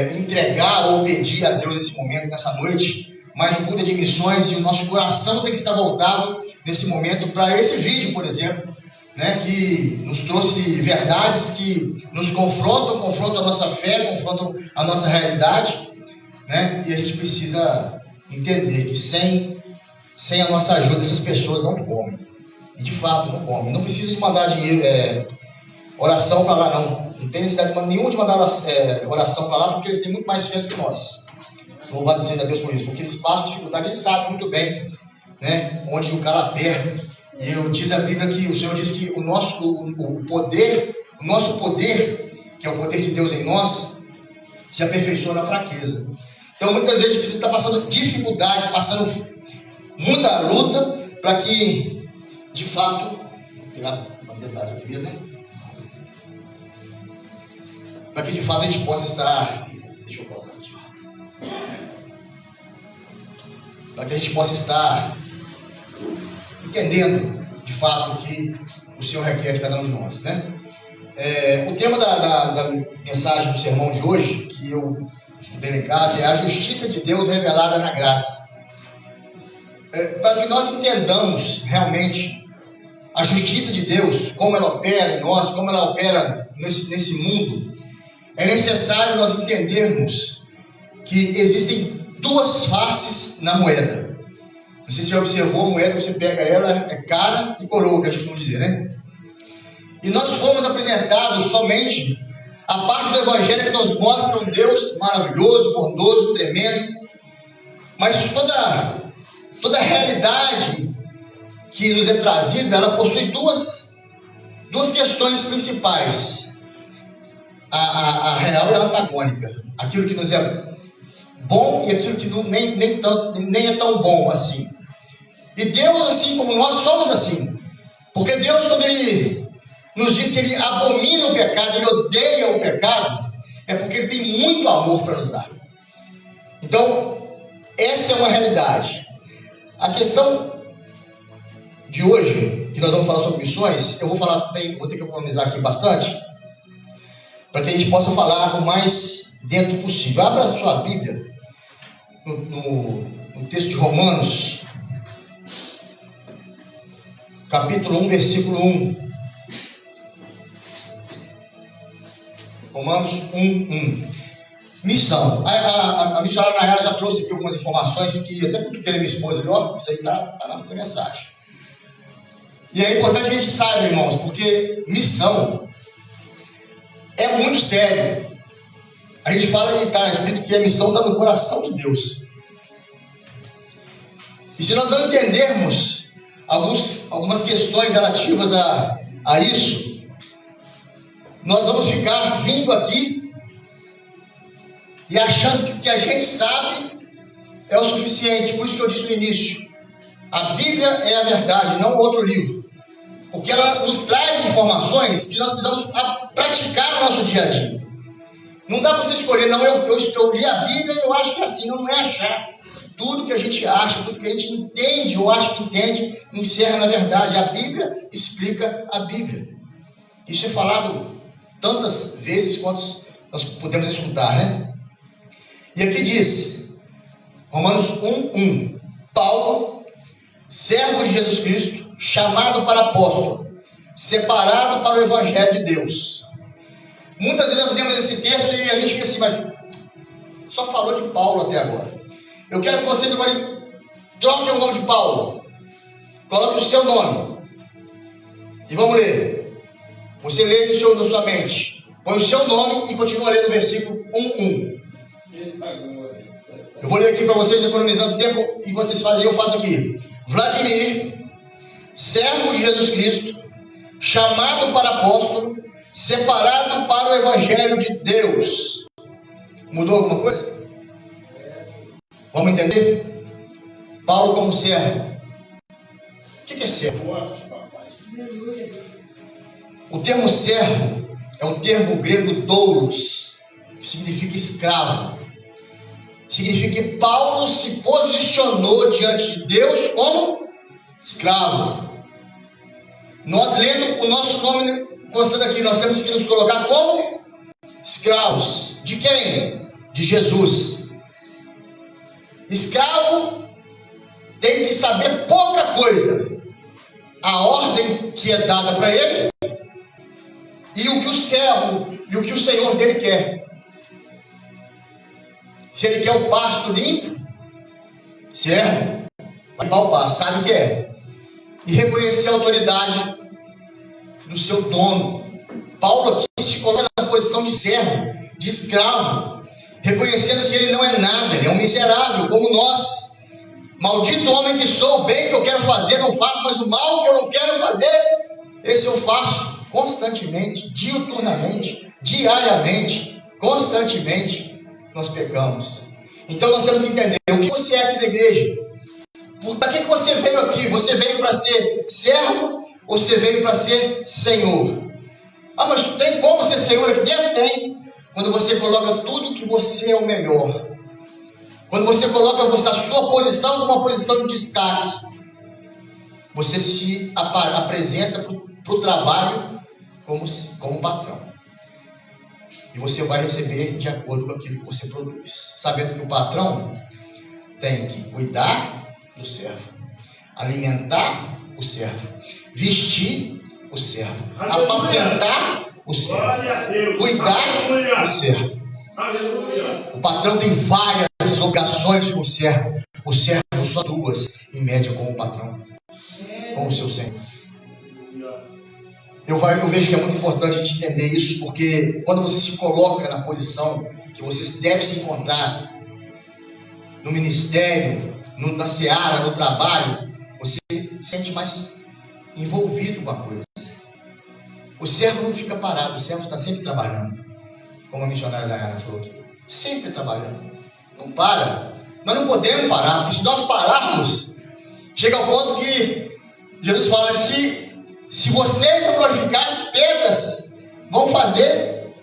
entregar ou pedir a Deus nesse momento, nessa noite, mas o culto de missões e o nosso coração tem que estar voltado nesse momento para esse vídeo, por exemplo, né, que nos trouxe verdades que nos confrontam a nossa fé, confrontam a nossa realidade, né, e a gente precisa entender que sem a nossa ajuda essas pessoas não comem, e de fato não comem. Não precisa de mandar dinheiro, oração para lá, não tem necessidade nenhuma de mandar oração para lá, porque eles têm muito mais fé do que nós. Louvado seja Deus por isso, porque eles passam dificuldade, eles sabem muito bem, né, onde o calo aperta. E diz a Bíblia que o Senhor diz que o nosso poder, que é o poder de Deus em nós, se aperfeiçoa na fraqueza. Então muitas vezes a gente precisa estar passando dificuldade, passando muita luta, para que de fato, vou pegar uma detalhe aqui, né? Para que de fato a gente possa estar, deixa eu colocar aqui, para que a gente possa estar entendendo de fato o que o Senhor requer de cada um de nós, né? O tema da mensagem do sermão de hoje, que eu estudei em casa, é a justiça de Deus revelada na graça. Para que nós entendamos realmente a justiça de Deus, como ela opera em nós, como ela opera nesse mundo, é necessário nós entendermos que existem duas faces na moeda. Não sei se você já observou, a moeda, você pega ela, é cara e coroa, que a gente costuma dizer, né? E nós fomos apresentados somente a parte do Evangelho que nos mostra um Deus maravilhoso, bondoso, tremendo, mas toda a realidade que nos é trazida, ela possui duas questões principais. A real e a antagônica. Aquilo que nos é bom e aquilo que nem é tão bom assim. E Deus, assim como nós somos assim. Porque Deus, quando Ele nos diz que Ele abomina o pecado, Ele odeia o pecado, é porque Ele tem muito amor para nos dar. Então, essa é uma realidade. A questão de hoje, que nós vamos falar sobre missões, eu vou ter que economizar aqui bastante, para que a gente possa falar o mais dentro possível. Abra a sua Bíblia no texto de Romanos, capítulo 1, versículo 1. Romanos 1. Missão. A missionária Nayara já trouxe aqui algumas informações que até cutuquei minha esposa ali, ó, isso aí tá na mensagem. E é importante que a gente saiba, irmãos, porque missão é muito sério. A gente fala e está escrito que a missão está no coração de Deus. E se nós não entendermos algumas questões relativas a isso, nós vamos ficar vindo aqui e achando que o que a gente sabe é o suficiente. Por isso que eu disse no início, a Bíblia é a verdade, não outro livro. Porque ela nos traz informações que nós precisamos praticar no nosso dia a dia. Não dá para você escolher, não, eu li a Bíblia e eu acho que é assim. Não é achar. Tudo que a gente acha, tudo que a gente entende ou acha que entende, encerra na verdade. A Bíblia explica a Bíblia. Isso é falado tantas vezes quanto nós podemos escutar, né? E aqui diz, Romanos 1. Paulo, servo de Jesus Cristo, chamado para apóstolo, separado para o Evangelho de Deus. Muitas vezes nós lemos esse texto e a gente fica assim, mas só falou de Paulo até agora. Eu quero que vocês agora troquem o nome de Paulo, coloquem o seu nome e vamos ler. Você lê na sua mente, põe o seu nome e continua lendo o versículo 1. Eu vou ler aqui para vocês, economizando tempo, e quando vocês fazem, eu faço aqui. Vladimir, servo de Jesus Cristo, chamado para apóstolo, separado para o Evangelho de Deus. Mudou alguma coisa? Vamos entender? Paulo como servo. O que é servo? O termo servo é o termo grego doulos, que significa escravo. Significa que Paulo se posicionou diante de Deus como escravo. Nós lendo o nosso nome constando aqui, nós temos que nos colocar como Escravos. De quem? De Jesus. Escravo tem que saber pouca coisa. A ordem que é dada para ele e o que o servo e o que o senhor dele quer. Se ele quer o pasto limpo, servo, vai limpar o pasto, sabe o que é? E reconhecer a autoridade do seu dono. Paulo aqui se coloca na posição de servo, de escravo, reconhecendo que ele não é nada, ele é um miserável, como nós. Maldito homem que sou, o bem que eu quero fazer não faço, mas o mal que eu não quero fazer, esse eu faço constantemente, diuturnamente, diariamente, constantemente. Nós pecamos. Então nós temos que entender o que você é aqui da igreja. Para que você veio aqui? Você veio para ser servo ou você veio para ser senhor? Ah, mas tem como ser senhor aqui dentro? Tem. Quando você coloca tudo que você é o melhor. Quando você coloca a sua posição como uma posição de destaque. Você se apresenta para o trabalho como patrão. E você vai receber de acordo com aquilo que você produz. Sabendo que o patrão tem que cuidar do servo, alimentar o servo, vestir o servo, apacentar o servo, cuidar do servo. O patrão tem várias obrigações com o servo. O servo só duas, em média, com o patrão, com o seu senhor. Eu vejo que é muito importante a gente entender isso, porque quando você se coloca na posição que você deve se encontrar no ministério, na seara, no trabalho, você se sente mais envolvido com a coisa. O servo não fica parado, o servo está sempre trabalhando, como a missionária da Ana falou aqui, sempre trabalhando, não para. Nós não podemos parar, porque se nós pararmos, chega ao ponto que Jesus fala, se vocês não glorificarem, as pedras vão fazer.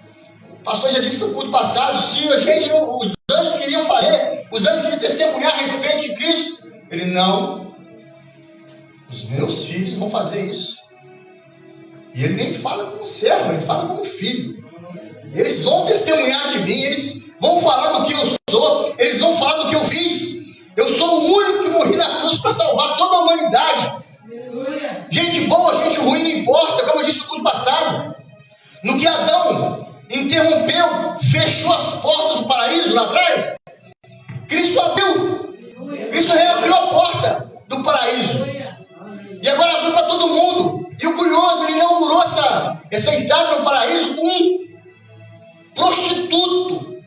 O pastor já disse no culto passado, se a gente não, os anjos queriam fazer, os anjos queriam testemunhar a respeito de Cristo, ele não, os meus filhos vão fazer isso. E ele nem fala como servo, ele fala como filho. Eles vão testemunhar de mim, eles vão falar do que eu sou, eles vão falar do que eu fiz. Eu sou o único que morri na cruz para salvar toda a humanidade. Gente boa, gente ruim, não importa, como eu disse no culto passado. No que Adão interrompeu, fechou as portas do paraíso lá atrás, Cristo abriu. Cristo reabriu a porta do paraíso. E agora abriu para todo mundo. E o curioso, ele inaugurou essa entrada no paraíso com um prostituto,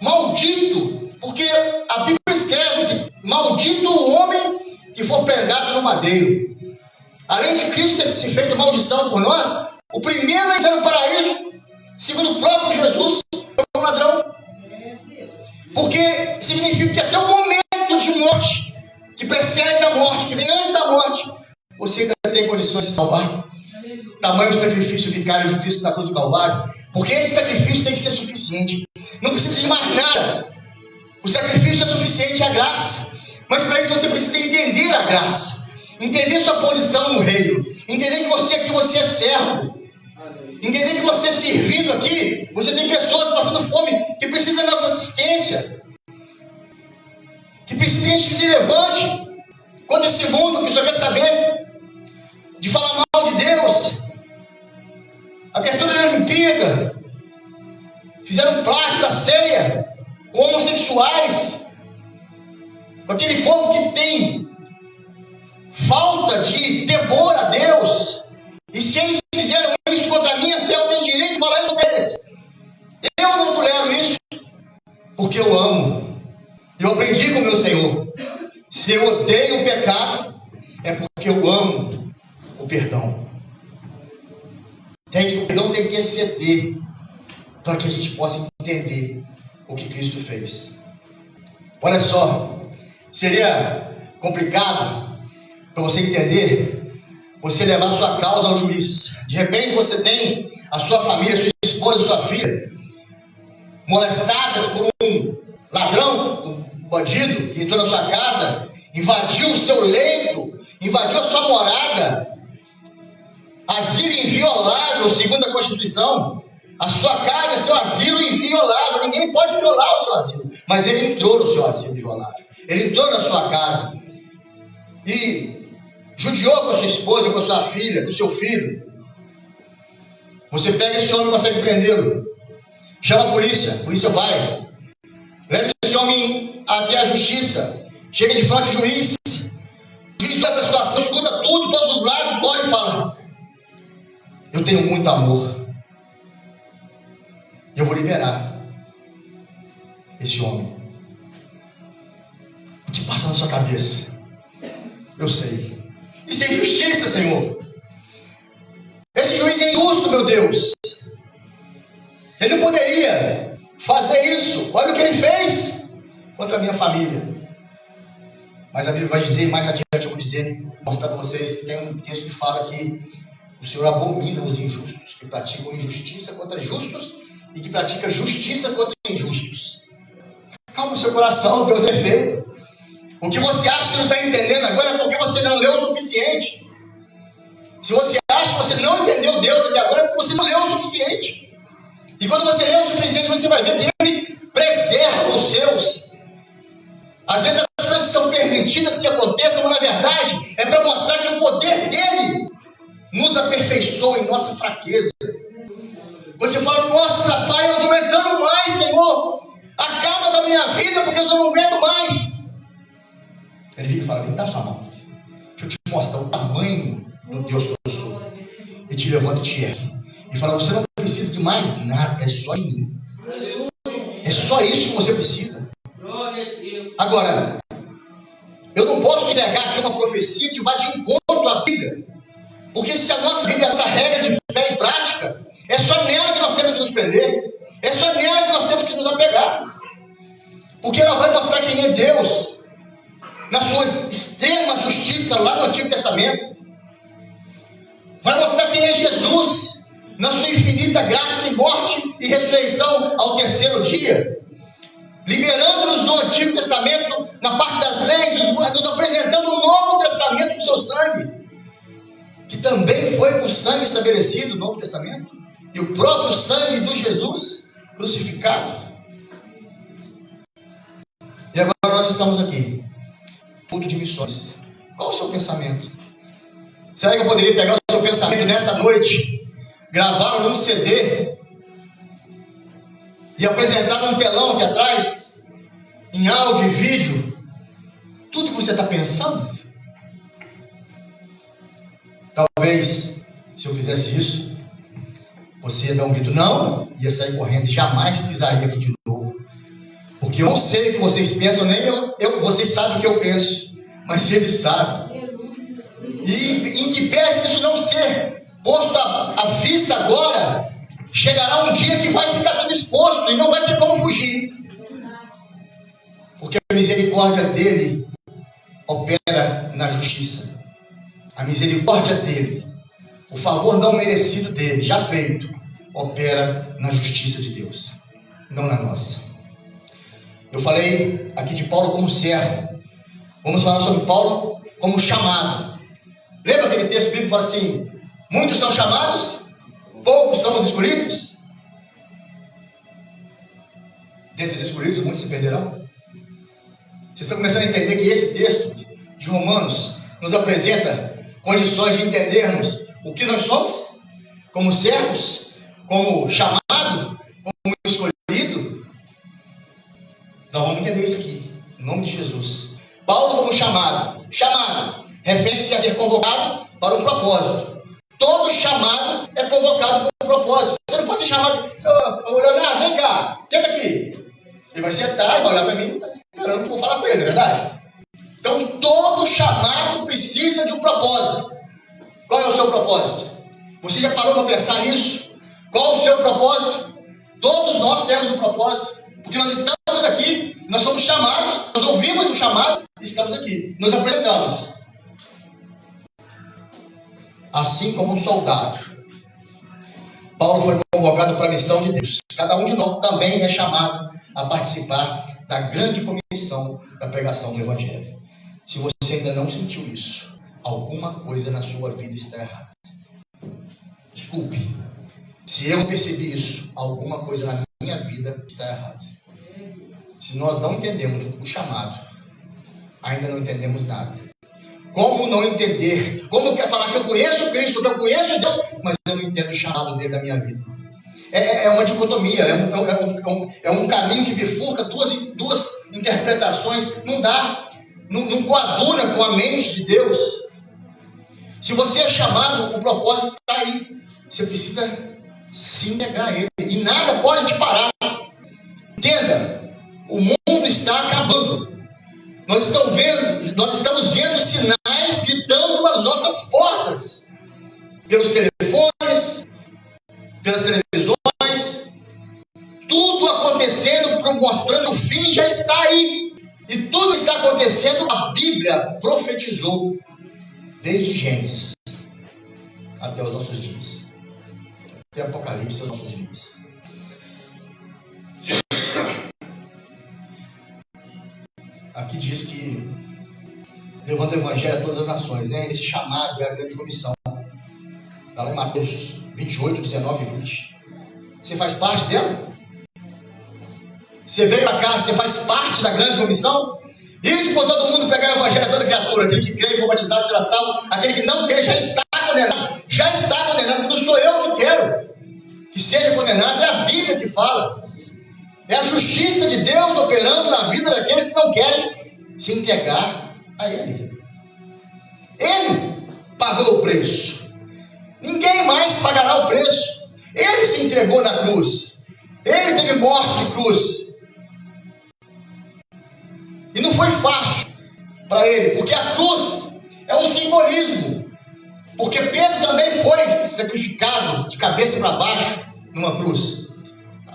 maldito, porque a Bíblia escreve que maldito o homem que for pregado no madeiro. Além de Cristo ter se feito maldição por nós, o primeiro a entrar no paraíso, segundo o próprio Jesus, foi um ladrão. Porque significa que até o momento de morte, que precede a morte, que vem antes da morte, você ainda tem condições de se salvar. Tamanho sacrifício vicário de Cristo na cruz do Calvário. Porque esse sacrifício tem que ser suficiente. Não precisa de mais nada. O sacrifício é suficiente, é a graça. Mas para isso você precisa entender a graça. Entender sua posição no reino. Entender que você aqui, você é servo. Entender que você servindo aqui, você tem pessoas passando fome que precisam da nossa assistência. Que precisa que a gente se levante contra esse mundo que só quer saber de falar mal de Deus. Abertura da Olimpíada, fizeram plágio da ceia com homossexuais, com aquele povo que tem falta de temor a Deus. E se eles fizeram isso contra a minha fé, eu tenho direito de falar isso para eles. Eu não tolero isso, porque eu amo. Eu aprendi com o meu Senhor. Se eu odeio o pecado, é porque eu amo o perdão. O perdão tem que exceder para que a gente possa entender o que Cristo fez. Olha só, seria complicado para você entender, você levar sua causa ao juiz. De repente você tem a sua família, sua esposa, sua filha molestadas por um ladrão, um bandido que entrou na sua casa, invadiu o seu leito, invadiu a sua morada, asilo inviolável segundo a Constituição. A sua casa é seu asilo inviolável. Ninguém pode violar o seu asilo. Mas ele entrou no seu asilo inviolável. Ele entrou na sua casa e judiou com a sua esposa, com a sua filha, com o seu filho. Você pega esse homem e consegue prendê-lo. Chama a polícia vai. Leva esse homem até a justiça. Chega de frente ao juiz. O juiz vai para a situação, escuta tudo, todos os lados, olha e fala: eu tenho muito amor. Eu vou liberar esse homem. O que passa na sua cabeça? Eu sei. Isso é injustiça, Senhor. Esse juiz é injusto, meu Deus. Ele não poderia fazer isso. Olha o que ele fez contra a minha família. Mas a Bíblia vai dizer, mais adiante eu vou dizer, mostrar para vocês que tem um texto que fala que o Senhor abomina os injustos, que praticam injustiça contra justos e que pratica justiça contra injustos. Calma o seu coração, Deus é feito. O que você acha que não está entendendo agora é porque você não leu o suficiente. Se você acha que você não entendeu Deus até agora é porque você não leu o suficiente. E quando você lê o suficiente, você vai ver que Ele preserva os seus. Às vezes as coisas são permitidas que aconteçam, mas na verdade é para mostrar que o poder dEle nos aperfeiçoa em nossa fraqueza. Quando você fala: nossa, Pai, eu não estou aguentando mais, Senhor, acaba da minha vida porque eu não aguento mais. Ele vem e fala: vem cá, sua mão, deixa eu te mostrar o tamanho do Deus que eu sou. E te levanta e te ergue. E fala: você não precisa de mais nada, é só em mim. É só isso que você precisa. Agora, eu não posso entregar aqui uma profecia que vá de encontro à Bíblia. Porque se a nossa Bíblia é essa regra de fé e prática, é só nela que nós temos que nos prender. É só nela que nós temos que nos apegar. Porque ela vai mostrar quem é Deus na sua extrema justiça lá no Antigo Testamento. Vai mostrar quem é Jesus na sua infinita graça e morte e ressurreição ao terceiro dia. Liberando-nos do Antigo Testamento na parte das leis, nos apresentando um Novo Testamento do seu sangue, que também foi com sangue estabelecido, o Novo Testamento, e o próprio sangue do Jesus crucificado. E agora nós estamos aqui, tudo de missões. Qual o seu pensamento? Será que eu poderia pegar o seu pensamento nessa noite, gravá-lo num CD e apresentar num telão aqui atrás, em áudio e vídeo, tudo que você está pensando? Talvez, se eu fizesse isso, você ia dar um grito: não, ia sair correndo e jamais pisaria aqui de novo. Porque eu não sei o que vocês pensam, nem vocês sabem o que eu penso, mas eles sabem. E em que pese isso não ser posto à vista agora, chegará um dia que vai ficar tudo exposto e não vai ter como fugir. Porque a misericórdia dele opera na justiça. A misericórdia dele, o favor não merecido dele, já feito, opera na justiça de Deus, não na nossa. Eu falei aqui de Paulo como servo. Vamos falar sobre Paulo como chamado. Lembra aquele texto bíblico que fala assim: muitos são chamados, poucos são os escolhidos? Dentre os escolhidos, muitos se perderão. Vocês estão começando a entender que esse texto de Romanos nos apresenta condições de entendermos o que nós somos, como servos, como chamado, como escolhido. Nós vamos entender isso aqui, em nome de Jesus. Paulo como chamado, refere-se a ser convocado para um propósito. Todo chamado é convocado para um propósito. Você não pode ser chamado: ô Leonardo, vem cá, senta aqui. Ele vai sentar e vai olhar para mim, está esperando que eu vou falar com ele, não é verdade? Então todo chamado precisa de um propósito. Qual é o seu propósito? Você já parou para pensar nisso? Qual é o seu propósito? Todos nós temos um propósito, porque nós estamos aqui, nós somos chamados, nós ouvimos o chamado e estamos aqui, nos apresentamos. Assim como um soldado, Paulo foi convocado para a missão de Deus. Cada um de nós também é chamado a participar da grande comissão da pregação do Evangelho. Se você ainda não sentiu isso, alguma coisa na sua vida está errada. Desculpe, Se eu não percebi isso, alguma coisa na minha vida está errada. Se nós não entendemos o chamado, ainda não entendemos nada. Como não entender? Como quer falar que eu conheço Cristo, que eu conheço Deus, mas eu não entendo o chamado dele da minha vida? É uma dicotomia, é um caminho que bifurca duas interpretações. Não dá, não coaduna com a mente de Deus. Se você é chamado, o propósito está aí. Você precisa se entregar a ele. E nada pode te parar. Entenda, o mundo está acabando. Nós estamos vendo sinais gritando nas nossas portas. Pelos telefones, pelas televisões. Tudo acontecendo, mostrando o fim já está aí. E tudo está acontecendo, a Bíblia profetizou. Desde Gênesis até os nossos dias. Até Apocalipse aos nossos dias. Aqui diz que levando o evangelho a todas as nações, né? Esse chamado é a grande comissão. Está lá em Mateus 28, 19 e 20. Você faz parte dela? Você veio para cá, você faz parte da grande comissão? Ide por todo mundo pregar o evangelho a toda criatura. Aquele que crê e for batizado será salvo. Aquele que não crê já está condenado. Já está condenado. Não sou eu que quero que seja condenado. É a Bíblia que fala. É a justiça de Deus operando na vida daqueles que não querem se entregar a Ele. Ele pagou o preço. Ninguém mais pagará o preço. Ele se entregou na cruz. Ele teve morte de cruz. E não foi fácil para ele, porque a cruz é um simbolismo. Porque Pedro também foi sacrificado de cabeça para baixo numa cruz.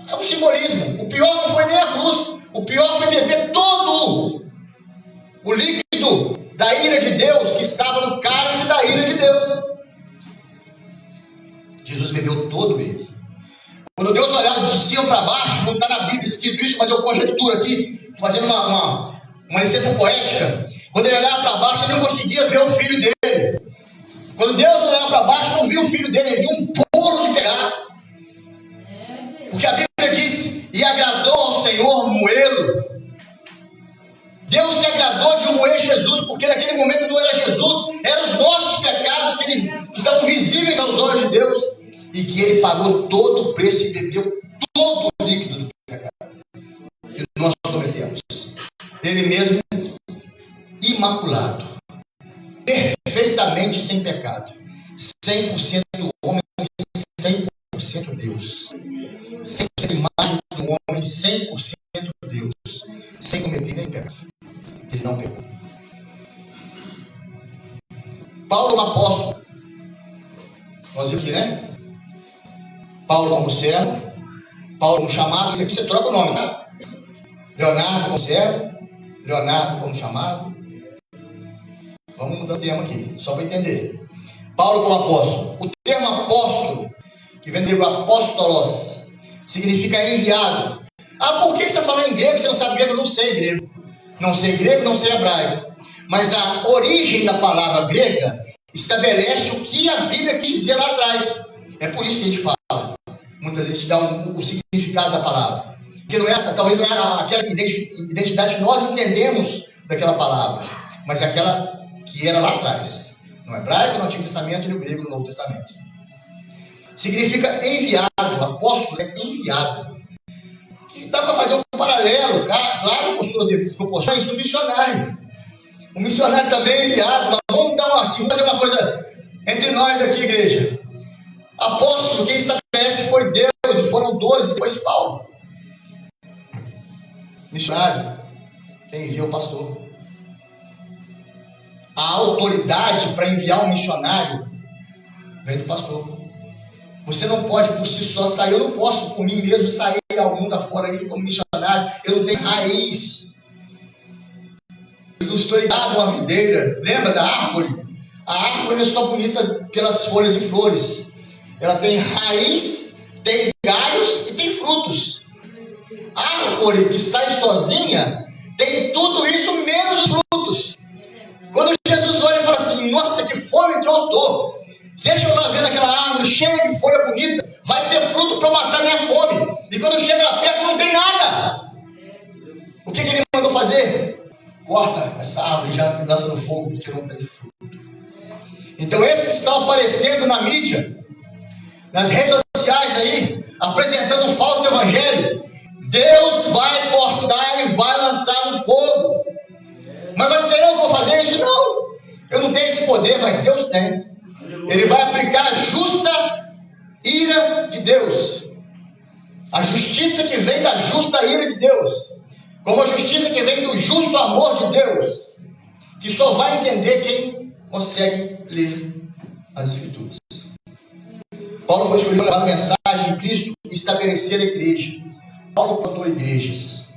É um simbolismo. O pior não foi nem a cruz. O pior foi beber todo o líquido da ira de Deus que estava no cálice da ira de Deus. Jesus bebeu todo ele. Quando Deus olhava de cima para baixo, não está na Bíblia escrito isso, mas eu conjecturo aqui, fazendo uma licença poética. Quando ele olhava para baixo, ele não conseguia ver o filho dele. Quando Deus olhava para baixo, não viu o filho dele, ele viu um bolo de pegar. Porque a Bíblia diz, e agradou ao Senhor moê-lo. Deus se agradou de moer Jesus, porque naquele momento não era Jesus, eram os nossos pecados que estavam visíveis aos olhos de Deus. E que ele pagou todo o preço e bebeu todo o líquido do pecado que nós cometemos. Ele mesmo, imaculado, perfeitamente sem pecado, 100% homem, 100% Deus, 100% imagem do homem, 100% Deus, sem cometer nem pecado. Ele não pecou. Paulo, um apóstolo, nós vimos aqui, né? Paulo como servo, Paulo como chamado. Isso aqui você troca o nome, tá? Leonardo como servo, Leonardo como chamado. Vamos mudar o termo aqui, só para entender. Paulo como apóstolo. O termo apóstolo, que vem do grego apóstolos, significa enviado. Ah, por que você está falando em grego? Você não sabe grego? Eu não sei grego. Não sei grego, não sei hebraico. Mas a origem da palavra grega estabelece o que a Bíblia quis dizer lá atrás. É por isso que a gente fala. Muitas vezes a gente dá o significado da palavra. Porque não é, talvez não é aquela identidade que nós entendemos daquela palavra, mas é aquela que era lá atrás. No hebraico, no Antigo Testamento e no grego, no Novo Testamento. Significa enviado. O apóstolo é enviado. E dá para fazer um paralelo, claro, com suas devidas proporções, do missionário. O missionário também é enviado. Mas vamos fazer uma coisa entre nós aqui, igreja. Apóstolo, quem estabelece foi Deus, e foram 12, depois Paulo. Missionário, quem envia é o pastor. A autoridade para enviar um missionário vem do pastor. Você não pode por si só sair. Eu não posso por mim mesmo sair ao mundo afora aí como missionário. Eu não tenho raiz. Eu não estou ligado a uma videira. Lembra da árvore? A árvore não é só bonita pelas folhas e flores. Ela tem raiz, tem galhos e tem frutos. A árvore que sai sozinha tem tudo isso menos os frutos. Quando Jesus olha e fala assim, nossa, que fome que eu estou. Deixa eu lá ver aquela árvore cheia de folha bonita. Vai ter corta essa árvore e já lança no fogo porque não tem fruto. Então esses estão aparecendo na mídia, nas redes sociais aí, apresentando um falso evangelho. Deus vai cortar e vai lançar no fogo. Mas vai ser eu que vou fazer isso? Não. Eu não tenho esse poder, mas Deus tem. Ele vai aplicar a justa ira de Deus. A justiça que vem da justa ira de Deus. Como a justiça que vem do justo amor de Deus. Que só vai entender quem consegue ler as Escrituras. Paulo foi escolhido para levar a mensagem de Cristo e estabelecer a igreja. Paulo plantou igrejas.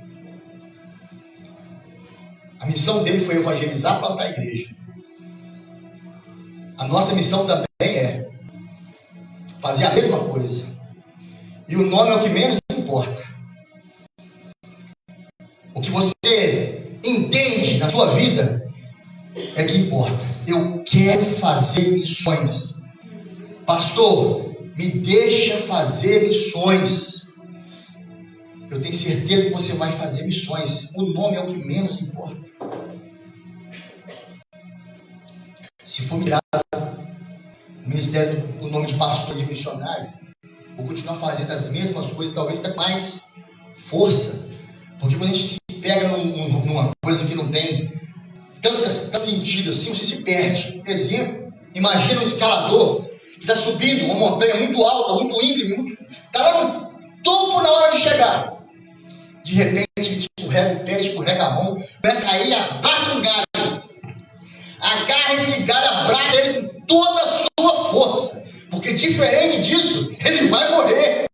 A missão dele foi evangelizar, plantar a igreja. A nossa missão também é fazer a mesma coisa. E o nome é o que menos importa. O que você entende na sua vida é que importa. Eu quero fazer missões. Pastor, me deixa fazer missões. Eu tenho certeza que você vai fazer missões. O nome é o que menos importa. Se for mirar o ministério, o nome de pastor, de missionário, vou continuar fazendo as mesmas coisas, talvez com mais força. Porque quando a gente se pega numa coisa que não tem tanto sentido assim, você se perde. Exemplo, imagina um escalador que está subindo uma montanha muito alta, muito íngreme, está lá no topo na hora de chegar. De repente ele escorrega o pé, escorrega a mão, começa a cair, abraça um galho. Agarra esse galho, abraça ele com toda a sua força. Porque diferente disso, ele vai morrer.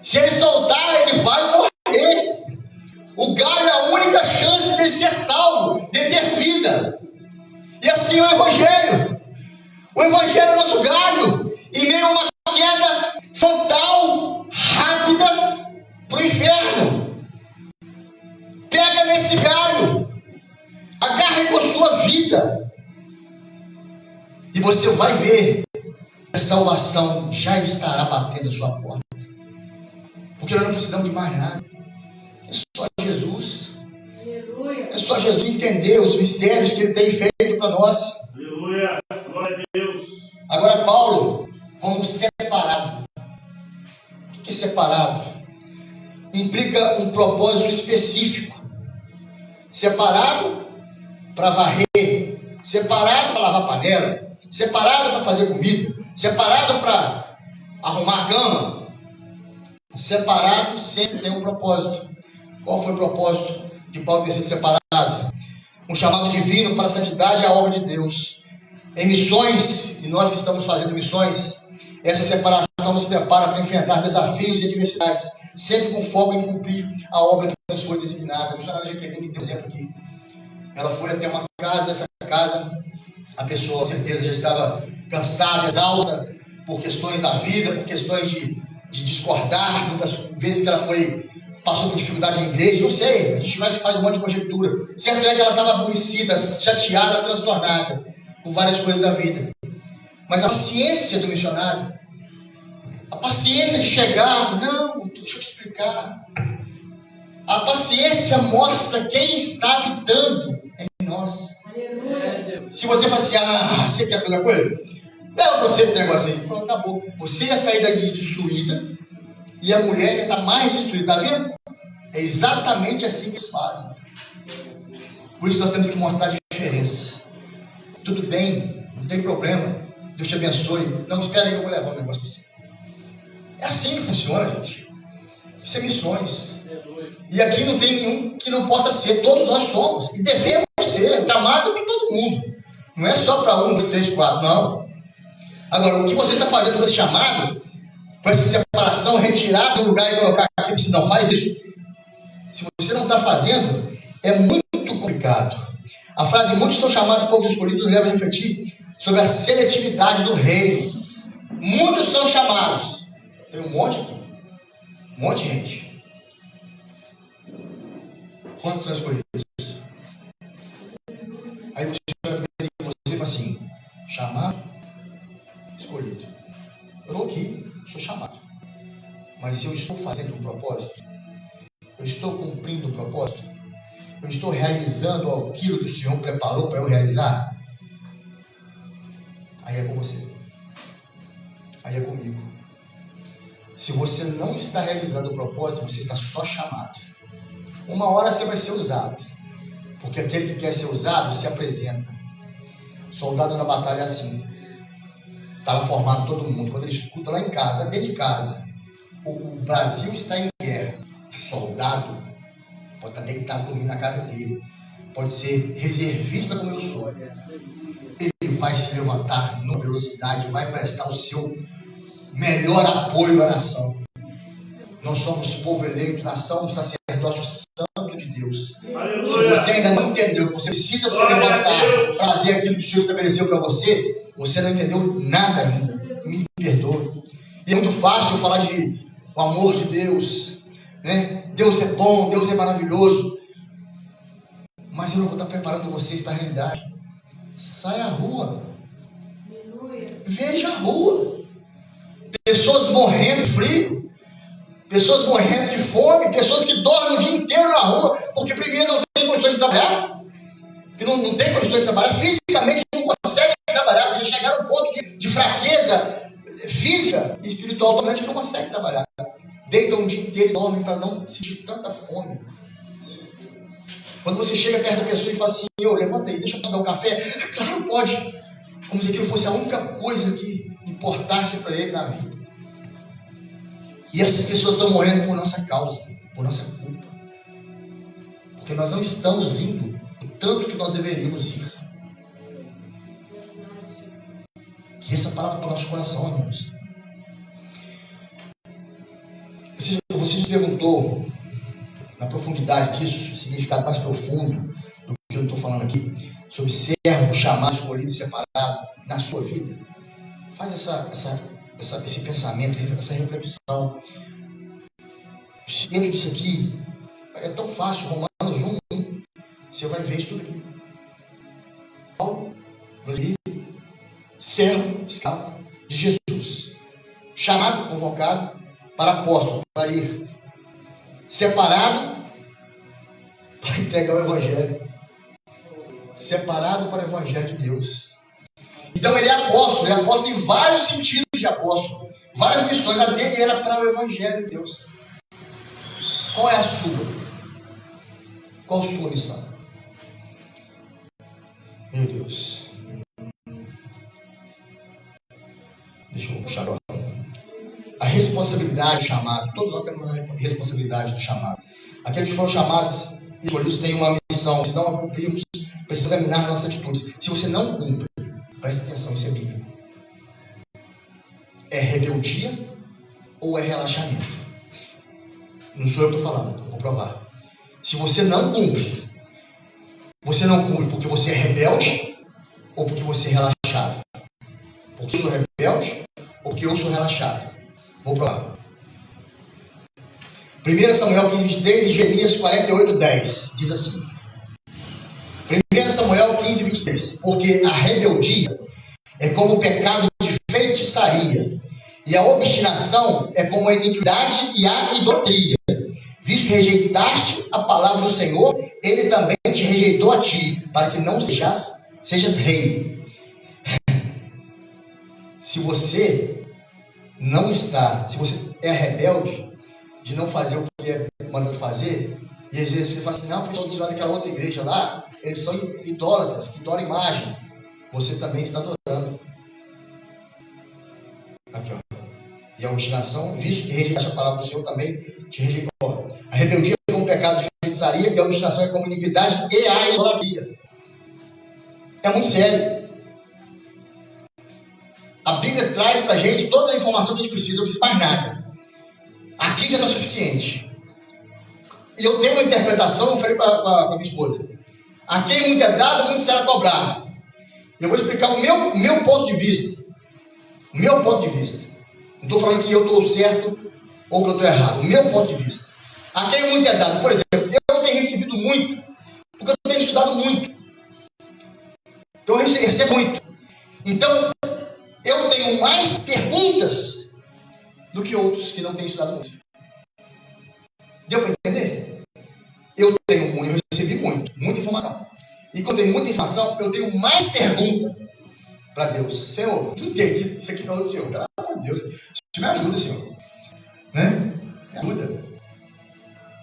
Se ele soltar, ele vai morrer. O galho é a única chance de ser salvo, de ter vida. E assim é o Evangelho. O Evangelho é o nosso galho. Em meio a uma queda fatal, rápida, para o inferno. Pega nesse galho. Agarre com a sua vida. E você vai ver que a salvação já estará batendo a sua porta. Porque nós não precisamos de mais nada. É só Jesus. Aleluia. É só Jesus entender os mistérios que Ele tem feito para nós. Aleluia. Glória a Deus. Agora, Paulo, como separado. O que é separado? Implica um propósito específico. Separado para varrer. Separado para lavar panela. Separado para fazer comida. Separado para arrumar a cama. Separado sempre tem um propósito. Qual foi o propósito de Paulo ter sido separado? Um chamado divino para a santidade e a obra de Deus. Em missões, e nós que estamos fazendo missões, essa separação nos prepara para enfrentar desafios e adversidades, sempre com foco em cumprir a obra que nos foi designada. A missionária Jaqueline deu um exemplo aqui. Ela foi até uma casa, essa casa, a pessoa com certeza já estava cansada, exausta, por questões da vida, por questões de discordar, muitas vezes que ela passou por dificuldade na igreja, não sei, a gente faz um monte de conjectura. Certo é que ela estava aborrecida, chateada, transtornada, com várias coisas da vida. Mas a paciência do missionário, a paciência de chegar, não, deixa eu te explicar. A paciência mostra quem está habitando em nós. Aleluia. Se você fala assim, você quer fazer coisa? Não, você esse negócio aí. Pronto, acabou. Você ia sair daqui destruída e a mulher ia estar mais destruída. Está vendo? É exatamente assim que eles fazem. Por isso nós temos que mostrar a diferença. Tudo bem, não tem problema. Deus te abençoe. Não, espera aí que eu vou levar um negócio para você. É assim que funciona, gente. Isso é missões. E aqui não tem nenhum que não possa ser. Todos nós somos. E devemos ser. Chamado para todo mundo. Não é só para 1, 2, 3, 4, não. Agora, o que você está fazendo com esse chamado, com essa separação, retirar do lugar e colocar aqui, você não faz isso. Se você não está fazendo, é muito complicado. A frase muitos são chamados, poucos escolhidos, leva a refletir sobre a seletividade do reino. Muitos são chamados. Tem um monte aqui. Um monte de gente. Quantos são escolhidos? Aí você fala assim, chamado, escolhido. Eu estou aqui, sou chamado. Mas eu estou fazendo um propósito? Eu estou cumprindo um propósito? Eu estou realizando aquilo que o Senhor preparou para eu realizar? Aí é com você. Aí é comigo. Se você não está realizando o propósito, você está só chamado. Uma hora você vai ser usado. Porque aquele que quer ser usado se apresenta. Soldado na batalha é assim. Está lá formado todo mundo. Quando ele escuta lá em casa, dentro de casa, o Brasil está em guerra. O soldado pode estar deitado dormindo na casa dele. Pode ser reservista como eu sou. Ele vai se levantar numa velocidade, vai prestar o seu melhor apoio à nação. Nós somos povo eleito, nação, sacerdócio santo de Deus. Aleluia. Se você ainda não entendeu que você precisa se levantar para fazer aquilo que o Senhor estabeleceu para você, você não entendeu nada ainda. Me perdoe. E é muito fácil falar de o amor de Deus, né? Deus é bom, Deus é maravilhoso. Mas eu não vou estar preparando vocês para a realidade. Saia à rua. Veja a rua. Pessoas morrendo de frio. Pessoas morrendo de fome. Pessoas que dormem o dia inteiro na rua. Porque primeiro não tem condições de trabalhar. Que não tem condições de trabalhar. Fisicamente não consegue trabalhar. Porque chegaram a um ponto de fraqueza física e espiritual também, que não consegue trabalhar. Deitam o dia inteiro e dormem para não sentir tanta fome. Quando você chega perto da pessoa e fala assim, levanta aí, deixa eu tomar um café. Claro, pode. Como se aquilo fosse a única coisa que importasse para ele na vida. E essas pessoas estão morrendo por nossa causa, por nossa culpa. Porque nós não estamos indo o tanto que nós deveríamos ir. Que essa palavra para o nosso coração, irmãos. Você se perguntou na profundidade disso, o significado mais profundo do que eu estou falando aqui, sobre servo, chamado, escolhido e separado na sua vida? Faz esse pensamento, essa reflexão. Dentro disso aqui, é tão fácil. Romanos 1:1, você vai ver isso tudo aqui. Paulo, servo, escravo de Jesus, chamado, convocado para apóstolo, para ir, separado para entregar o Evangelho, separado para o Evangelho de Deus. Então ele é apóstolo em vários sentidos de apóstolo, várias missões. A dele era para o Evangelho de Deus. Qual é a sua? Qual a sua missão? Meu Deus. Deixa eu puxar agora. A responsabilidade do chamado. Todos nós temos a responsabilidade do chamado. Aqueles que foram chamados e escolhidos têm uma missão. Se não a cumprirmos, precisamos examinar nossas atitudes. Se você não cumpre, preste atenção, isso é bíblico. É rebeldia ou é relaxamento? Não sou eu que estou falando, eu vou provar. Se você não cumpre porque você é rebelde ou porque você é relaxado? Porque eu sou rebelde ou porque eu sou relaxado? Vou provar. 1 Samuel 15:23 e Jeremias 48:10 diz assim. 1 Samuel 15:23. Porque a rebeldia é como o pecado de feitiçaria, e a obstinação é como a iniquidade e a idolatria. Visto que rejeitaste a palavra do Senhor, ele também te rejeitou a ti, para que não sejas rei. Se você é rebelde, de não fazer o que é mandado fazer, e às vezes você fala assim, não, o pessoal de lá daquela outra igreja lá, eles são idólatras, que adoram imagem. Você também está adorando. Aqui, ó. E a obstinação, visto que rejeitaste a palavra do Senhor, também te rejeitou. A rebeldia é como um pecado de feitiçaria, e a obstinação é como iniquidade e a idolatria. É muito sério. A Bíblia traz para a gente toda a informação que a gente precisa, não precisa mais nada. Aqui já está suficiente. E eu tenho uma interpretação, eu falei para minha esposa. A quem muito é dado, muito será cobrado. Eu vou explicar o meu ponto de vista. O meu ponto de vista. Não estou falando que eu estou certo ou que eu estou errado. O meu ponto de vista. A quem muito é dado. Por exemplo, eu tenho recebido muito, porque eu tenho estudado muito. Então eu recebo muito. Então, eu tenho mais perguntas do que outros que não têm estudado muito. Deu para entender? Eu tenho muito, eu recebi muito. tenho muita informação, eu tenho mais pergunta para Deus. Senhor, não entendi isso aqui não, Senhor. Pelo amor de Deus, isso me ajuda, Senhor. Né? Me ajuda.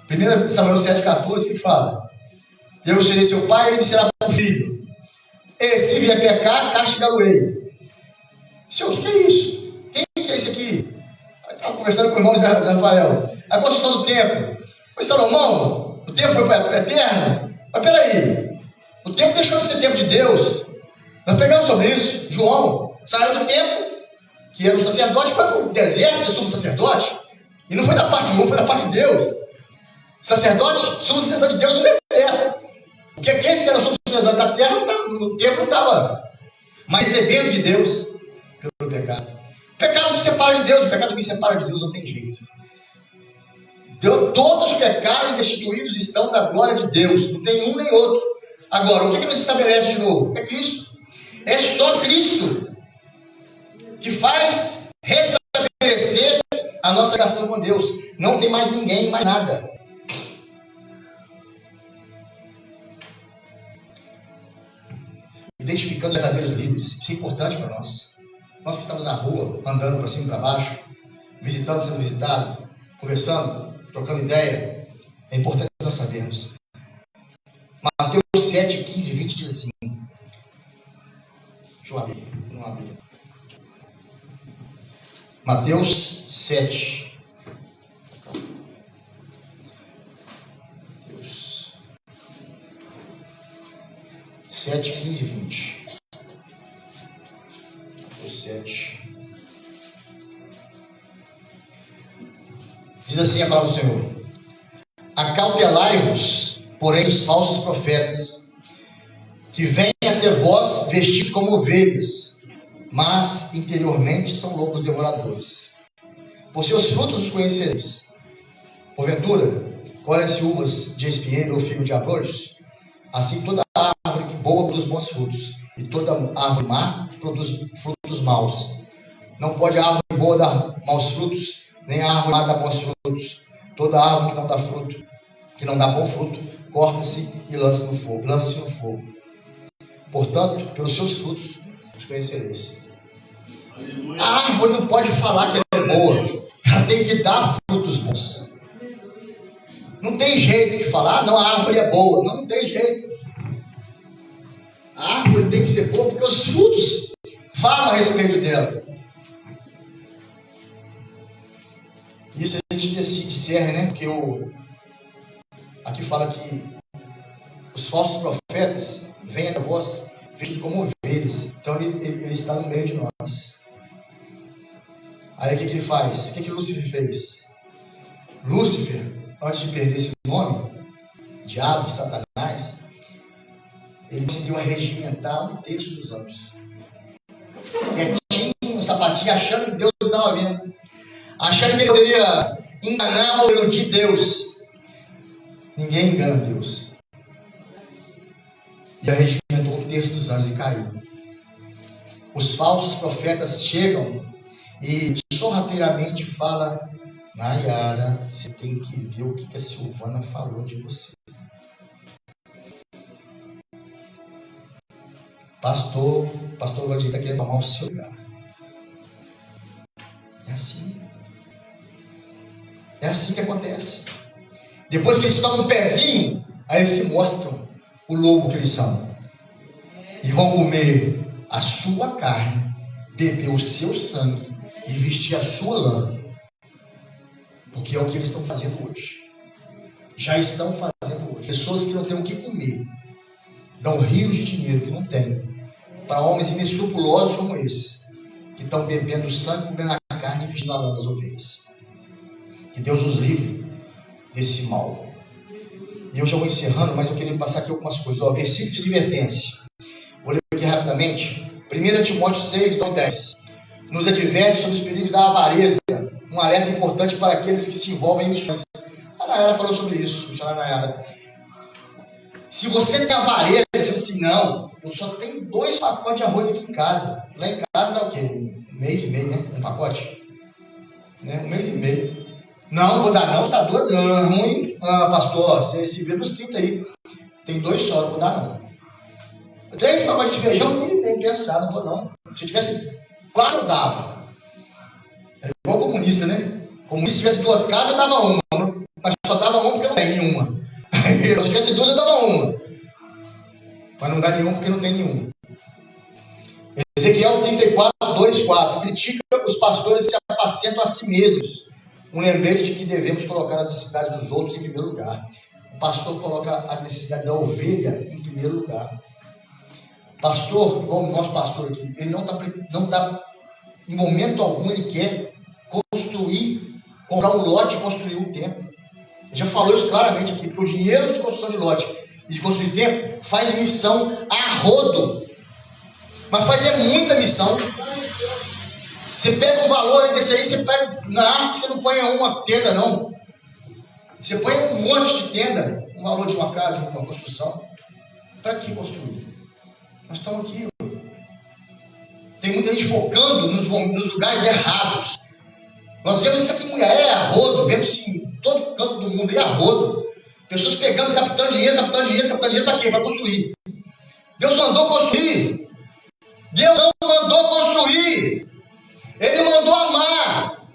1 Samuel 7,14 que fala: eu serei seu pai, ele me será por filho. E se vier pecar, castigá-lo-ei. Senhor, o que é isso? Quem que é isso aqui? Eu estava conversando com o irmão Rafael. A construção do templo. Mas Salomão, o templo foi para eterno? Mas peraí, o templo deixou de ser templo de Deus. Nós pegamos sobre isso. João saiu do templo, que era um sacerdote, foi para o deserto ser sumo sacerdote. E não foi da parte de João, foi da parte de Deus. Sacerdote, sumo sacerdote de Deus no deserto. Porque aquele que era sumo sacerdote da terra, no templo não estava mais recebendo de Deus pelo pecado. O pecado nos separa de Deus, o pecado que me separa de Deus não tem jeito. Todos os pecados destituídos estão da glória de Deus, não tem um nem outro. Agora, o que nos estabelece de novo? É Cristo. É só Cristo que faz restabelecer a nossa ligação com Deus. Não tem mais ninguém, mais nada. Identificando verdadeiros líderes, isso é importante para nós. Nós que estamos na rua, andando para cima e para baixo, visitando, sendo visitado, conversando, trocando ideia, é importante nós sabermos. Mateus 7, 15 e 20 diz assim. Deixa eu abrir, não abri aqui. Mateus 7. Mateus 7, 15 e 20. Mateus 7. Diz assim a palavra do Senhor: acautelai-vos, porém, dos falsos profetas, que vêm até vós vestidos como ovelhas, mas interiormente são lobos devoradores. Por seus frutos os conhecereis. Porventura, colhem-se uvas de espinheiro ou figo de abrolhos? Assim toda árvore boa produz bons frutos, e toda árvore má produz frutos maus. Não pode a árvore boa dar maus frutos, nem a árvore má dar bons frutos. Toda árvore que não dá fruto, que não dá bom fruto, corta-se e lança-se no fogo. Portanto, pelos seus frutos os conhecereis. A árvore não pode falar que ela é boa, ela tem que dar frutos bons. Não tem jeito de falar, não, a árvore é boa. Não tem jeito. A árvore tem que ser boa porque os frutos falam a respeito dela. Isso a gente discerne, né? Porque aqui fala que os falsos profetas vêm até vós vestidos como ovelhas. Então ele está no meio de nós. Aí o que ele faz? O que Lúcifer fez? Lúcifer, antes de perder esse nome, diabo, Satanás, ele conseguiu regimentar um terço dos anjos. Quietinho, um sapatinho, achando que Deus estava vendo. Achando que ele poderia enganar ou iludir Deus. Ninguém engana Deus. E regimentou um terço dos anjos e caiu. Os falsos profetas chegam e sorrateiramente falam: Nayara, você tem que ver o que a Silvana falou de você. Pastor Valdir está querendo tomar o seu lugar. É assim. É assim que acontece. Depois que eles tomam um pezinho, aí eles se mostram o lobo que eles são. E vão comer a sua carne, beber o seu sangue e vestir a sua lã. Porque é o que eles estão fazendo hoje. Já estão fazendo hoje. Pessoas que não têm o que comer, dão rios de dinheiro que não têm, para homens inescrupulosos como esses, que estão bebendo sangue, comendo a carne e vestindo a lã das ovelhas. Que Deus nos livre desse mal. E eu já vou encerrando, mas eu queria passar aqui algumas coisas. Versículo de advertência. Vou ler aqui rapidamente. 1 Timóteo 6, 10. Nos adverte sobre os perigos da avareza. Um alerta importante para aqueles que se envolvem em missões. A Nayara falou sobre isso. Missionária Nayara. Se você tem avareza, você diz assim: não, eu só tenho 2 pacotes de arroz aqui em casa. Lá em casa dá o quê? Um mês e meio, né? Um pacote? Né? 1 mês e meio. Não vou dar não, tá doido, não, ruim. Pastor, você se vê nos 30 aí. Tem 2 só, não vou dar não. 3 pacotes de feijão, nem pensar, não vou não. Se eu tivesse 4, eu dava. É igual comunista, né? Comunista, se tivesse 2 casas, eu dava uma. Mas só dava uma porque não tem nenhuma. Se eu tivesse 2, eu dava uma. Mas não dá nenhuma porque não tem nenhuma. Ezequiel 34, 2, 4. Critica os pastores que se apacentam a si mesmos. Um lembrete de que devemos colocar as necessidades dos outros em primeiro lugar. O pastor coloca as necessidades da ovelha em primeiro lugar. Pastor, igual o nosso pastor aqui, ele não está, em momento algum, ele quer comprar um lote e construir um templo. Ele já falou isso claramente aqui, porque o dinheiro de construção de lote e de construir templo faz missão a rodo. Mas fazer muita missão. Você pega um valor aí desse aí, você pega na arte, você não põe uma tenda, não. Você põe um monte de tenda, um valor de uma casa, de uma construção. Para que construir? Nós estamos aqui. Tem muita gente focando nos lugares errados. Nós vemos isso aqui em Mulher, a rodo, vemos em todo canto do mundo, a rodo. Pessoas pegando, captando dinheiro para quê? Para construir. Deus mandou construir. Deus não mandou construir. Ele mandou amar.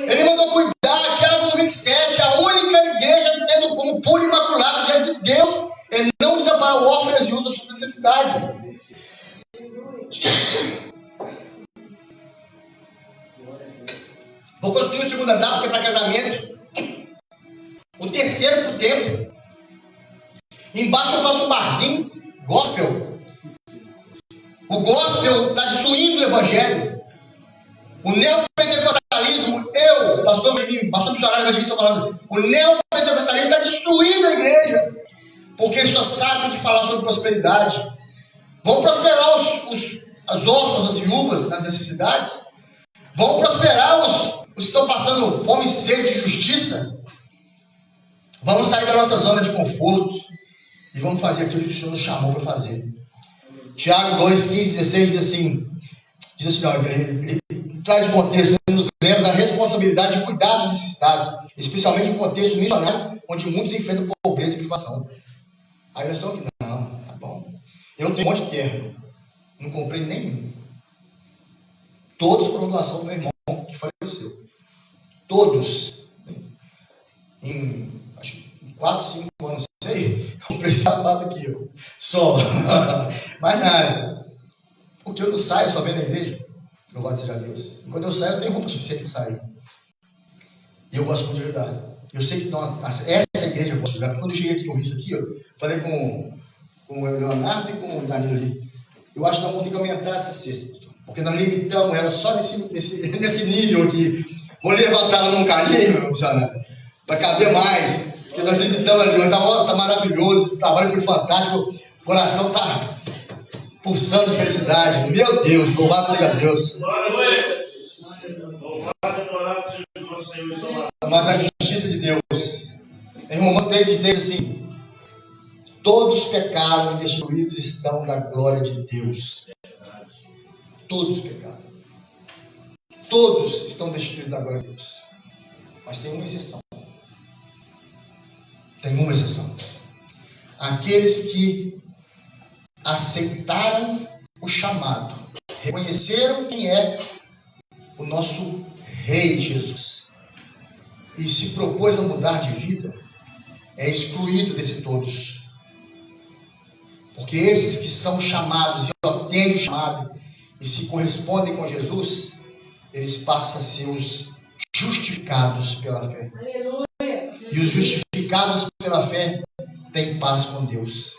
Ele mandou cuidar. Tiago 27, a única igreja tendo como pura e imaculada diante de Deus é não desamparar o órfão e usa as suas necessidades. Vou construir o segundo andar porque é para casamento. O terceiro para o templo. Embaixo eu faço um barzinho, gospel. O gospel está destruindo o evangelho. O neopentecostalismo, pastor missionário evangelista, estou falando, o neopentecostalismo está destruindo a igreja, porque eles só sabem de falar sobre prosperidade. Vão prosperar as órfãs, as viúvas nas necessidades. Vão prosperar os que estão passando fome e sede de justiça. Vamos sair da nossa zona de conforto e vamos fazer aquilo que o Senhor nos chamou para fazer. Tiago 2, 15, 16 diz assim, não, ele traz um contexto, ele nos lembra da responsabilidade de cuidar dos necessitados, especialmente em contexto missionário, onde muitos enfrentam pobreza e privação. Aí nós estamos aqui, não, tá bom. Eu tenho um monte de terra, não comprei nenhum. Todos foram doação do meu irmão que faleceu. Todos. Em 4, 5 anos, não sei, comprei esse sapato aqui, ó. Só. Mais nada. Porque eu não saio, só venho na igreja. Louvado seja Deus. E quando eu saio, eu tenho roupa suficiente para sair. E eu gosto muito de ajudar. Eu sei que essa igreja eu gosto de ajudar. Porque quando eu cheguei aqui, eu vi isso aqui, ó, falei com o Leonardo e com o Danilo ali. Eu acho que nós vamos ter que aumentar essa cesta. Porque nós limitamos ela só nesse nível aqui. Vou levantar ela num cadinho, meu funcionário, para caber mais. Porque nós limitamos ali. Mas tá maravilhoso. Esse trabalho foi fantástico. O coração está pulsando de felicidade. Meu Deus, louvado seja Deus. Mas a justiça de Deus. Em Romanos 3:3 assim: todos pecaram e destruídos estão da glória de Deus. Todos pecaram. Todos estão destruídos da glória de Deus. Mas tem uma exceção. Tem uma exceção. Aqueles que aceitaram o chamado, reconheceram quem é o nosso Rei Jesus e se propôs a mudar de vida, é excluído desse todos. Porque esses que são chamados e obtêm o chamado e se correspondem com Jesus, eles passam a ser os justificados pela fé. Aleluia. E os justificados pela fé têm paz com Deus.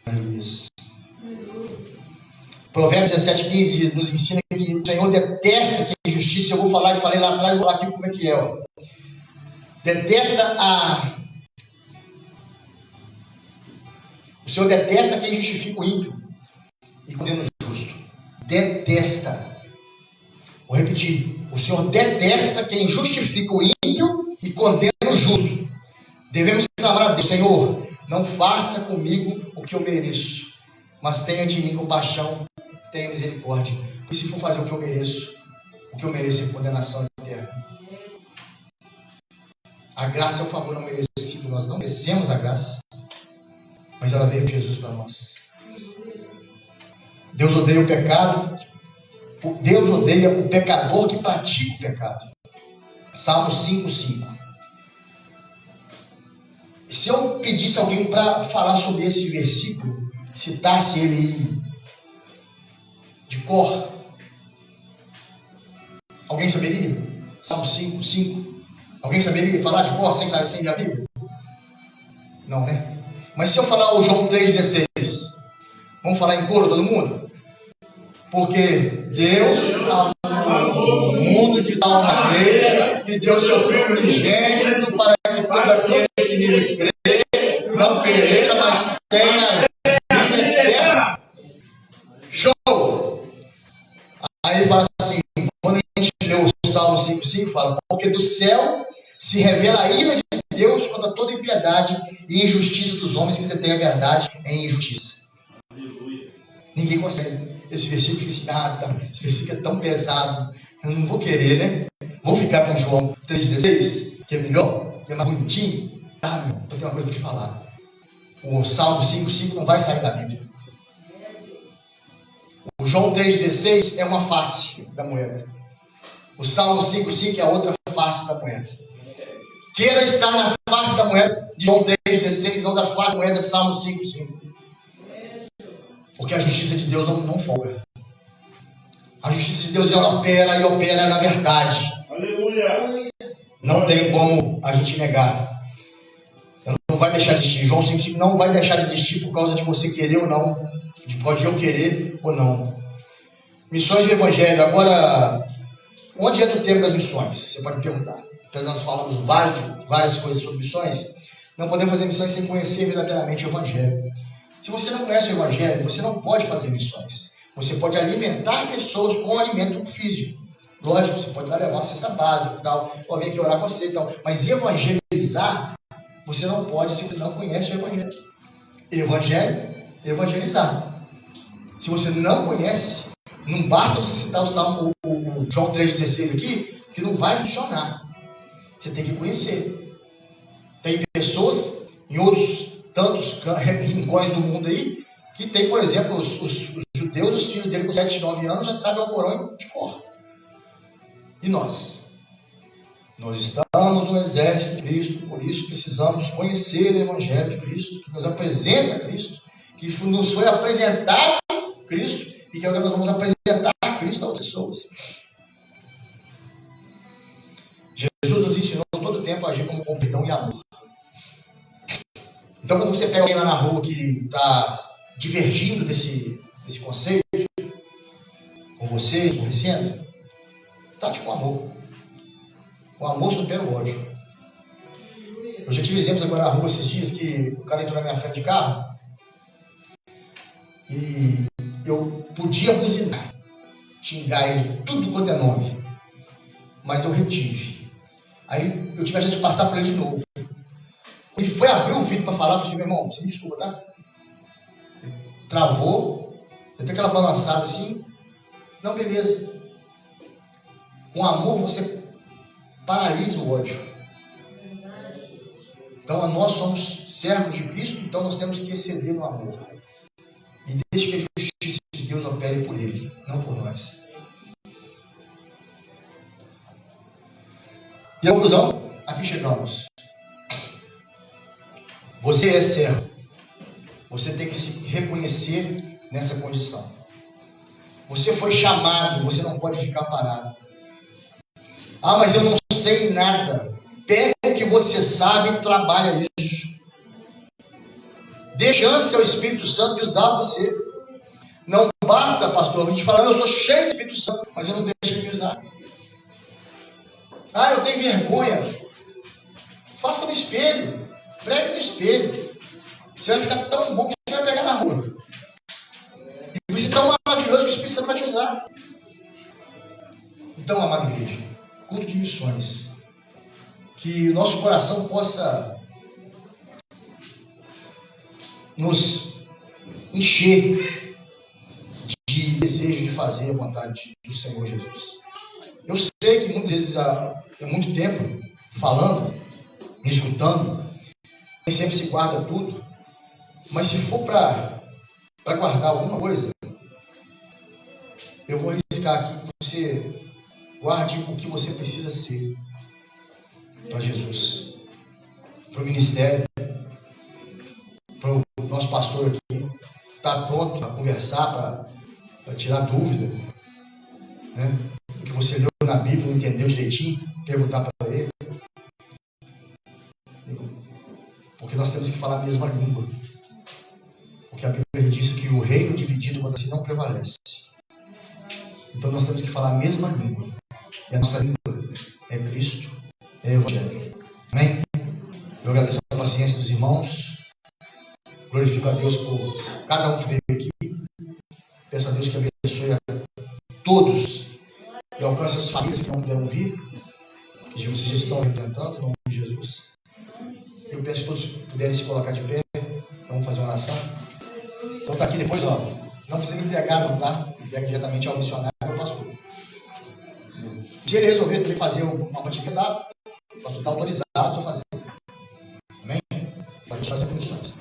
Aleluia. Provérbios 17:15 nos ensina que o Senhor detesta quem é injustiça. Eu vou falar, que falei lá atrás, vou falar aqui como é que é. Ó. O Senhor detesta quem justifica o ímpio e condena o justo. Detesta. Vou repetir. O Senhor detesta quem justifica o ímpio e condena o justo. Devemos clamar a Deus: Senhor, não faça comigo o que eu mereço, mas tenha de mim compaixão, tenha misericórdia. E se for fazer o que eu mereço é condenação eterna. A graça é o favor não merecido. Nós não merecemos a graça, mas ela veio de Jesus para nós. Deus odeia o pecado. Deus odeia o pecador que pratica o pecado. Salmo 5:5. Se eu pedisse alguém para falar sobre esse versículo, citasse ele de cor, alguém saberia? Salmo 5:5. Alguém saberia falar de cor sem saber a Bíblia? Não, né? Mas se eu falar o João 3,16, vamos falar em coro todo mundo? Porque Deus amou o mundo de tal maneira que deu seu Filho unigênito para que todo aquele que nele crê não pereça, mas tenha vida eterna. Show! Aí fala assim, quando a gente lê o Salmo 5:5, fala, porque do céu se revela a ira de Deus contra toda impiedade e injustiça dos homens que detêm a verdade em injustiça. Ninguém consegue. Esse versículo fica assim, esse versículo é tão pesado, eu não vou querer, né? Vou ficar com João 3,16, que é melhor, que é mais bonitinho. Tá, meu irmão, eu tenho uma coisa para te falar. O Salmo 5:5 não vai sair da Bíblia. O João 3,16 é uma face da moeda. O Salmo 5:5 é a outra face da moeda. Queira estar na face da moeda de João 3,16, não da face da moeda de Salmo 5:5. Porque a justiça de Deus não folga. A justiça de Deus ela opera e opera na verdade. Aleluia! Não tem como a gente negar. Ela não vai deixar de existir. João 5,5 não vai deixar de existir por causa de você querer ou não. Pode eu querer ou não. Missões do Evangelho. Agora, onde entra o tema das missões? Você pode me perguntar. Nós falamos várias coisas sobre missões. Não podemos fazer missões sem conhecer verdadeiramente o Evangelho. Se você não conhece o Evangelho, você não pode fazer missões. Você pode alimentar pessoas com alimento físico. Lógico, você pode levar uma cesta básica e tal, ou vir aqui orar com você e tal. Mas evangelizar, você não pode se você não conhece o Evangelho. Evangelizar. Se você não conhece, não basta você citar o Salmo, o João 3,16 aqui, que não vai funcionar. Você tem que conhecer. Tem pessoas em outros tantos rincões do mundo aí, que tem, por exemplo, os judeus, os filhos dele com 7, 9 anos, já sabem o Alcorão de cor. E nós? Nós estamos no exército de Cristo, por isso precisamos conhecer o Evangelho de Cristo, que nos apresenta Cristo, que nos foi apresentado Cristo, e que agora nós vamos apresentar Cristo a outras pessoas. Jesus nos ensinou todo o tempo a agir com perdão e amor. Então, quando você pega alguém lá na rua que está divergindo desse conceito, com você, aborrecendo, trate com amor. O amor supera o ódio. Eu já tive exemplos agora na rua esses dias que o cara entrou na minha frente de carro e eu podia buzinar, xingar ele de tudo quanto é nome, mas eu retive. Aí eu tive a chance de passar por ele de novo. Ele foi abrir o vidro para falar, eu falei, meu irmão, você me desculpa, tá? Ele travou, deu aquela balançada assim. Não, beleza. Com amor você paralisa o ódio. Então nós somos servos de Cristo, então nós temos que exceder no amor. E deixe que a justiça de Deus opere por Ele, não por nós. E a conclusão? Aqui chegamos. Você é servo. Você tem que se reconhecer nessa condição. Você foi chamado, você não pode ficar parado. Ah, mas eu não sei nada. Pega o que você sabe e trabalha isso. Dê chance ao Espírito Santo de usar você. Não basta, pastor, a gente falar, eu sou cheio do Espírito Santo, mas eu não deixo ele me usar. Ah, eu tenho vergonha. Faça no espelho. Pregue no espelho. Você vai ficar tão bom que você vai pegar na rua. E vai ser tão maravilhoso que o Espírito Santo vai te usar. Então, amada igreja, culto de missões. Que o nosso coração possa nos encher de desejo de fazer a vontade do Senhor Jesus. Eu sei que muitas vezes há muito tempo falando, me escutando, nem sempre se guarda tudo, mas se for para para guardar alguma coisa, eu vou arriscar aqui que você guarde o que você precisa ser para Jesus, para o ministério, para o nosso pastor aqui, está pronto para conversar, para tirar dúvida, né? O que você leu na Bíblia, não entendeu direitinho, perguntar para ele. Porque nós temos que falar a mesma língua. Porque a Bíblia diz que o reino dividido contra si não prevalece. Então nós temos que falar a mesma língua. E a nossa língua é Cristo, é Evangelho. Amém? Eu agradeço a paciência dos irmãos. Glorifico a Deus por cada um que veio aqui. Peço a Deus que abençoe a todos e alcance as famílias que não puderam vir, que vocês já estão representando, em nome de Jesus. Eu peço que todos puderem se colocar de pé. Vamos fazer uma oração. Então está aqui depois, ó. Não precisa me entregar, não, tá? Entrega diretamente ao missionário e ao pastor. Se ele resolver também fazer uma atividade, o pastor está autorizado a fazer. Amém? Para a gente fazer condições.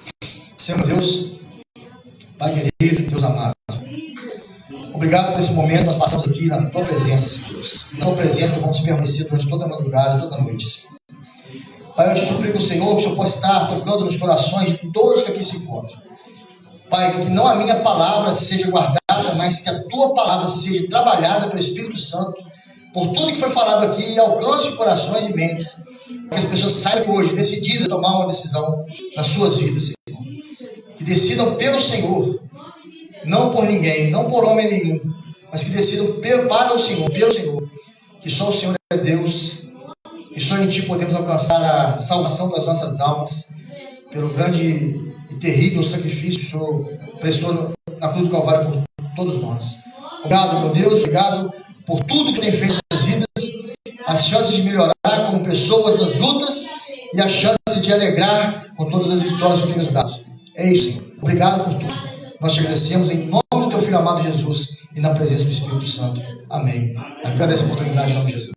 Senhor Deus, Pai querido, Deus amado, obrigado por esse momento. Nós passamos aqui na tua presença, Senhor Deus. E na tua presença vamos permanecer durante toda a madrugada, toda a noite, Senhor. Pai, eu te suplico, Senhor, que o Senhor possa estar tocando nos corações de todos que aqui se encontram. Pai, que não a minha palavra seja guardada, mas que a tua palavra seja trabalhada pelo Espírito Santo, por tudo que foi falado aqui, e alcance corações e mentes, que as pessoas saiam hoje decididas a tomar uma decisão nas suas vidas, Senhor. Que decidam pelo Senhor, não por ninguém, não por homem nenhum, mas que decidam para o Senhor, pelo Senhor, que só o Senhor é Deus, e só em Ti podemos alcançar a salvação das nossas almas, pelo grande e terrível sacrifício que o Senhor prestou na cruz do Calvário por todos nós. Obrigado, meu Deus, obrigado por tudo que tem feito nessas vidas, as chances de melhorar como pessoas nas lutas e a chance de alegrar com todas as vitórias que tem nos dado. É isso, Senhor. Obrigado por tudo. Nós te agradecemos em nome do Teu Filho amado Jesus e na presença do Espírito Santo. Amém. Agradeço a oportunidade em nome de Jesus.